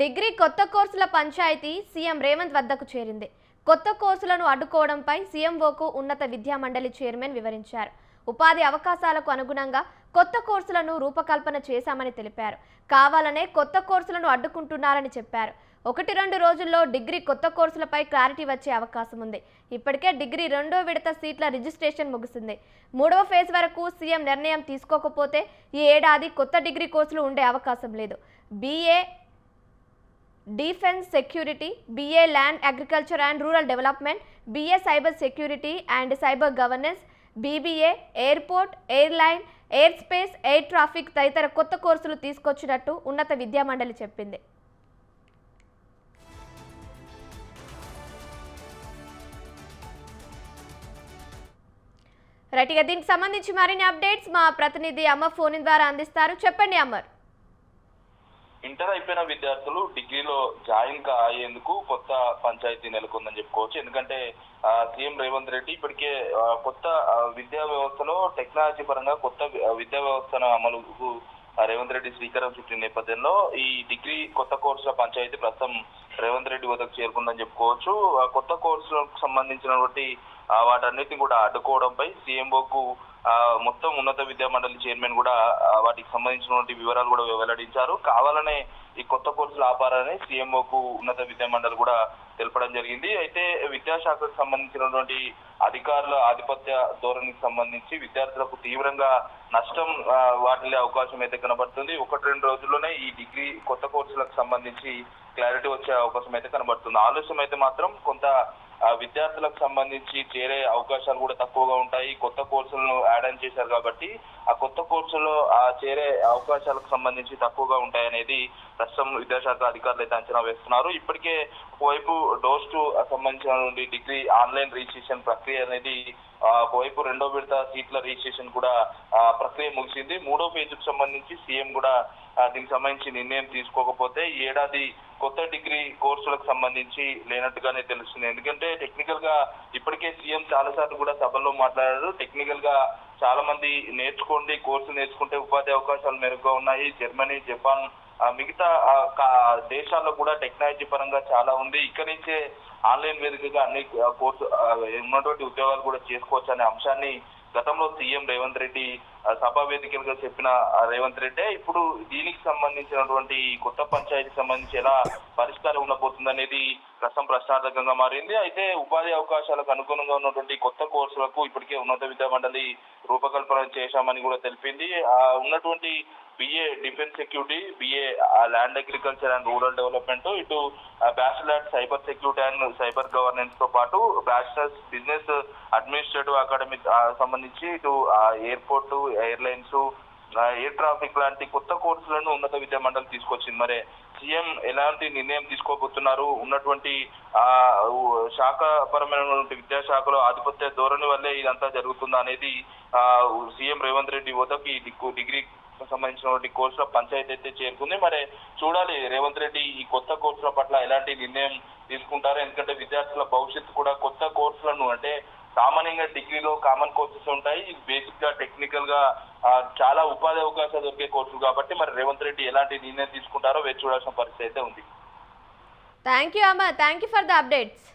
Degree కొత్త కోర్సుల panchayat CM Revanth వద్దకు చేరింది. కొత్త కోర్సులను అడ్డుకోవడంపై సీఎంఓకు ఉన్నత విద్యామండలి చైర్మన్ వివరించారు. ఉపాధి అవకాశాలకు అనుగుణంగా కొత్త కోర్సులను రూపకల్పన చేశామని తెలిపారు. కావాలనే కొత్త కోర్సులను అడ్డుకుంటున్నారని చెప్పారు. 1-2 రోజుల్లో డిగ్రీ కొత్త కోర్సులపై క్లారిటీ వచ్చే అవకాశం ఉంది. ఇప్పటికే డిగ్రీ 2వ విడత సీట్ల రిజిస్ట్రేషన్ ముగిసింది. 3వ ఫేజ్ వరకు సీఎం నిర్ణయం తీసుకోకపోతే ఈ ఏడాది కొత్త డిగ్రీ కోర్సులు ఉండే అవకాశం లేదు. BA Defense Security, BA Land Agriculture and Rural Development, BA Cyber Security and Cyber Governance, BBA Airport, Airline, Airspace, Air Traffic తదితర కొత్త కోర్సులు తీసుకొచ్చినట్టు ఉన్నత విద్యామండలి చెప్పింది. రైట్, ఇక దీనికి సంబంధించి మరిన్ని అప్డేట్స్ మా ప్రతినిధి అమర్ ఫోన్ ద్వారా అందిస్తారు. చెప్పండి అమర్. ఇంటర్ అయిపోయిన విద్యార్థులు డిగ్రీలో జాయిన్ అయ్యేందుకు కొత్త పంచాయతీ నెలకొందని చెప్పుకోవచ్చు. ఎందుకంటే సీఎం రేవంత్ రెడ్డి ఇప్పటికే కొత్త విద్యా వ్యవస్థలో టెక్నాలజీ పరంగా కొత్త విద్యా వ్యవస్థను అమలుకు రేవంత్ రెడ్డి శ్రీకారం చుట్టిన నేపథ్యంలో ఈ డిగ్రీ కొత్త కోర్సుల పంచాయతీ ప్రస్తుతం రేవంత్ రెడ్డి వద్దకు చేరుకుందని చెప్పుకోవచ్చు. కొత్త కోర్సులకు సంబంధించినటువంటి వాటన్నిటిని కూడా అడ్డుకోవడంపై సీఎంఓకు మొత్తం ఉన్నత విద్యా మండలి చైర్మన్ కూడా వాటికి సంబంధించినటువంటి వివరాలు కూడా వెల్లడించారు. కావాలనే ఈ కొత్త కోర్సులు ఆపారని సీఎంఓకు ఉన్నత విద్యా మండలి కూడా తెలపడం జరిగింది. అయితే విద్యాశాఖకు సంబంధించినటువంటి అధికారుల ఆధిపత్య ధోరణికి సంబంధించి విద్యార్థులకు తీవ్రంగా నష్టం వాటిల్లే అవకాశం అయితే కనబడుతుంది. 1-2 రోజుల్లోనే ఈ డిగ్రీ కొత్త కోర్సులకు సంబంధించి క్లారిటీ వచ్చే అవకాశం అయితే కనబడుతుంది. ఆలస్యం అయితే మాత్రం కొంత విద్యార్థులకు సంబంధించి చేరే అవకాశాలు కూడా తక్కువగా ఉంటాయి. కొత్త కోర్సులను యాడ్ ఆన్ చేశారు కాబట్టి ఆ కొత్త కోర్సులో చేరే అవకాశాలకు సంబంధించి తక్కువగా ఉంటాయనేది ప్రస్తుతం విద్యాశాఖ అధికారులు అయితే అంచనా వేస్తున్నారు. ఇప్పటికే ఒకవైపు డోస్ టు సంబంధించినటువంటి డిగ్రీ ఆన్లైన్ రిజిస్ట్రేషన్ ప్రక్రియ అనేది ఒకవైపు 2వ విడత సీట్ల రిజిస్ట్రేషన్ కూడా ప్రక్రియ ముగిసింది. 3వ ఫేజ్కు సంబంధించి సీఎం కూడా దీనికి సంబంధించి నిర్ణయం తీసుకోకపోతే ఈ ఏడాది కొత్త డిగ్రీ కోర్సులకు సంబంధించి లేనట్టుగానే తెలుస్తుంది. ఎందుకంటే టెక్నికల్ గా ఇప్పటికే సీఎం చాలా సార్లు కూడా సభల్లో మాట్లాడారు. టెక్నికల్ గా చాలా మంది నేర్చుకోండి, కోర్సు నేర్చుకుంటే ఉపాధి అవకాశాలు మెరుగ్గా ఉన్నాయి. జర్మనీ, జపాన్ మిగతా దేశాల్లో కూడా టెక్నాలజీ పరంగా చాలా ఉంది. ఇక్కడి నుంచే ఆన్లైన్ వేదికగా అన్ని కోర్సు ఉన్నటువంటి ఉద్యోగాలు కూడా చేసుకోవచ్చు అనే అంశాన్ని గతంలో సీఎం రేవంత్ రెడ్డి సభా వేదికలుగా చెప్పిన రేవంత్ రెడ్డి ఇప్పుడు దీనికి సంబంధించినటువంటి కొత్త పంచాయతీకి సంబంధించి ఎలా పరిష్కారం ఉండబోతుందనేది ప్రస్తుతం ప్రశ్నార్థకంగా మారింది. అయితే ఉపాధి అవకాశాలకు అనుగుణంగా ఉన్నటువంటి కొత్త కోర్సులకు ఇప్పటికే ఉన్నత విద్యా మండలి రూపకల్పన చేశామని కూడా తెలిపింది. ఉన్నటువంటి BA defence security, BA land agriculture and rural development, ఇటు bachelor cyber security and cyber governance తో పాటు బ్యాచిలర్స్ బిజినెస్ అడ్మినిస్ట్రేటివ్ అకాడమీ సంబంధించి ఇటు ఎయిర్పోర్ట్, ఎయిర్లైన్స్, ఎయిర్ ట్రాఫిక్ లాంటి కొత్త కోర్సులను ఉన్నత విద్యా మండలి తీసుకొచ్చింది. మరి సీఎం ఎలాంటి నిర్ణయం తీసుకోబోతున్నారు, ఉన్నటువంటి శాఖపరమైనటువంటి విద్యాశాఖలో ఆధిపత్య ధోరణి వల్లే ఇదంతా జరుగుతుందా అనేది సీఎం రేవంత్ రెడ్డి వద్దకు ఈ డిగ్రీ సంబంధించినటువంటి కోర్సుల పంచాయతీ అయితే చేరుకుంది. మరి చూడాలి రేవంత్ రెడ్డి ఈ కొత్త కోర్సుల పట్ల ఎలాంటి నిర్ణయం తీసుకుంటారు. ఎందుకంటే విద్యార్థుల భవిష్యత్తు కూడా కొత్త కోర్సులను అంటే సామాన్యంగా డిగ్రీలో కామన్ కోర్సెస్ ఉంటాయి, బేసిక్ గా టెక్నికల్ గా చాలా ఉపాధి అవకాశాలు దొరికే కోర్సులు కాబట్టి మరి రేవంత్ రెడ్డి ఎలాంటి నిర్ణయం తీసుకుంటారో వేచి చూడాల్సిన పరిస్థితి అయితే ఉంది. Thank you Amar, thank you for the updates.